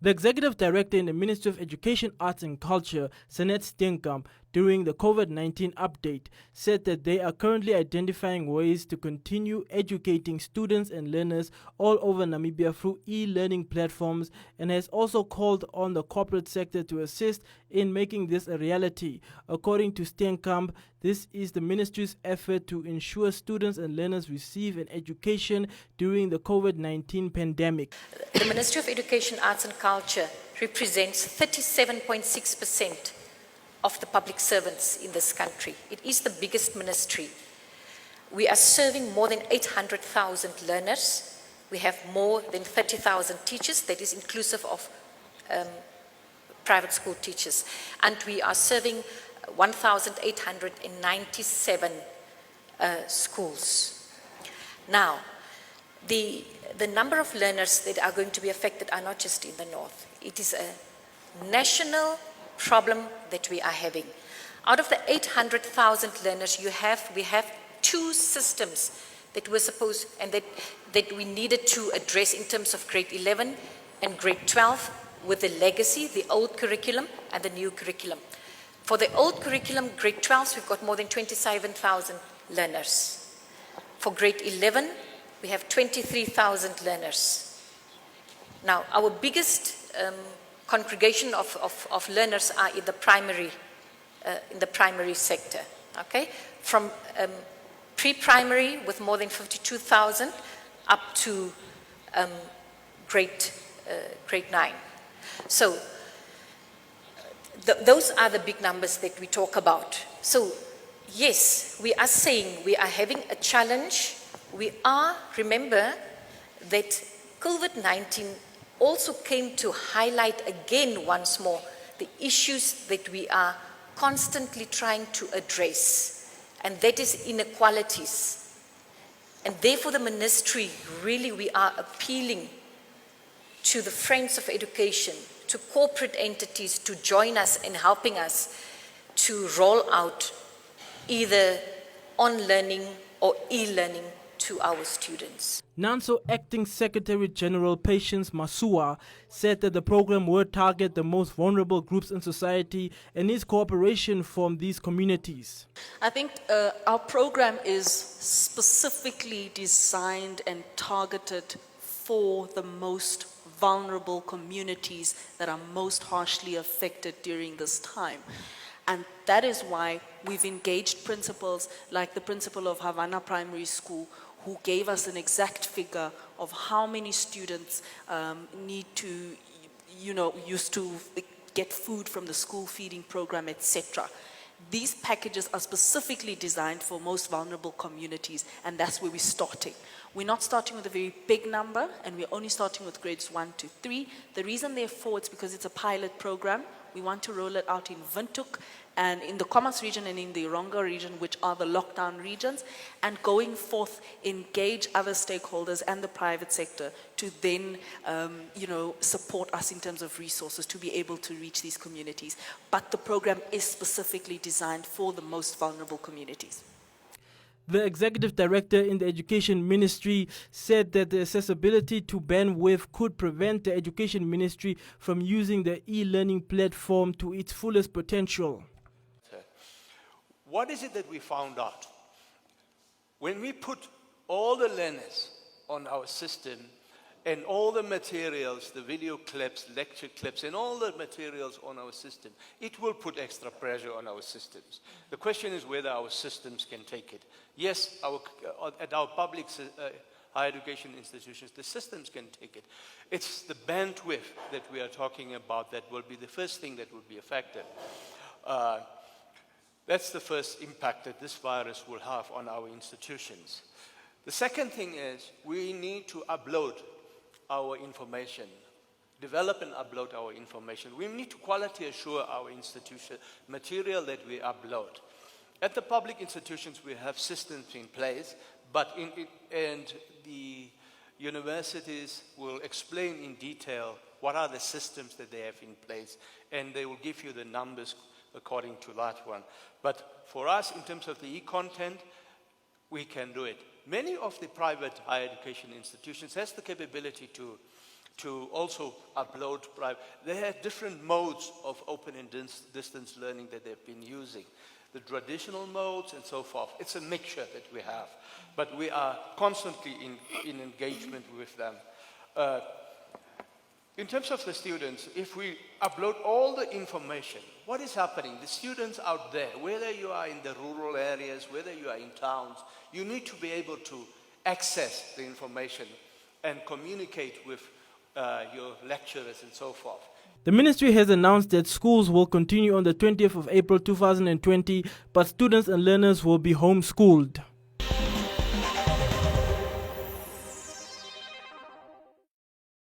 The Executive Director in the Ministry of Education, Arts and Culture, Sanet Steenkamp, during the COVID-19 update, said that they are currently identifying ways to continue educating students and learners all over Namibia through e-learning platforms, and has also called on the corporate sector to assist in making this a reality. According to Steenkamp, this is the ministry's effort to ensure students and learners receive an education during the COVID-19 pandemic. The Ministry of Education, Arts and Culture represents 37.6% of the public servants in this country. It is the biggest ministry. We are serving more than 800,000 learners. We have more than 30,000 teachers, that is inclusive of private school teachers. And we are serving 1,897 schools. Now, the number of learners that are going to be affected are not just in the north. It is a national problem that we are having. Out of the 800,000 learners we have two systems that were supposed and that we needed to address in terms of grade 11 and grade 12 with the legacy, the old curriculum and the new curriculum. For the old curriculum, grade 12s, we've got more than 27,000 learners. For grade 11, we have 23,000 learners. Now, our biggest congregation of learners are in the primary sector. Okay, from pre-primary with more than 52,000 up to grade 9. So those are the big numbers that we talk about. So yes, we are saying we are having a challenge. Remember that COVID-19 also came to highlight again once more the issues that we are constantly trying to address, and that is inequalities. And therefore the ministry, really we are appealing to the Friends of Education, to corporate entities to join us in helping us to roll out either on-learning or e-learning to our students. NANSO Acting Secretary General Patience Masua said that the program will target the most vulnerable groups in society and needs cooperation from these communities. I think our program is specifically designed and targeted for the most vulnerable communities that are most harshly affected during this time. And that is why we've engaged principals like the principal of Havana Primary School, who gave us an exact figure of how many students need to, used to get food from the school feeding program, etc. These packages are specifically designed for most vulnerable communities, and that's where we're starting. We're not starting with a very big number, and we're only starting with grades 1 to 3. The reason therefore it's because it's a pilot program. We want to roll it out in Windhoek and in the Commerce region and in the Ronga region, which are the lockdown regions, and going forth, engage other stakeholders and the private sector to then, support us in terms of resources to be able to reach these communities. But the program is specifically designed for the most vulnerable communities. The Executive Director in the Education Ministry said that the accessibility to bandwidth could prevent the Education Ministry from using the e-learning platform to its fullest potential. What is it that we found out? When we put all the learners on our system and all the materials, the video clips, lecture clips, and all the materials on our system, it will put extra pressure on our systems. The question is whether our systems can take it. Yes, at our public higher education institutions, the systems can take it. It's the bandwidth that we are talking about that will be the first thing that will be affected. That's the first impact that this virus will have on our institutions. The second thing is we need to upload our information, develop and upload our information. We need to quality assure our institution material that we upload. At the public institutions, we have systems in place, but the universities will explain in detail what are the systems that they have in place, and they will give you the numbers according to that one. But for us, in terms of the e-content, we can do it. Many of the private higher education institutions has the capability to to also upload private. They have different modes of open and distance learning that they've been using. The traditional modes and so forth. It's a mixture that we have, but we are constantly in engagement with them. In terms of the students, if we upload all the information, what is happening? The students out there, whether you are in the rural areas, whether you are in towns, you need to be able to access the information and communicate with your lecturers and so forth. The ministry has announced that schools will continue on the 20th of April 2020, but students and learners will be homeschooled.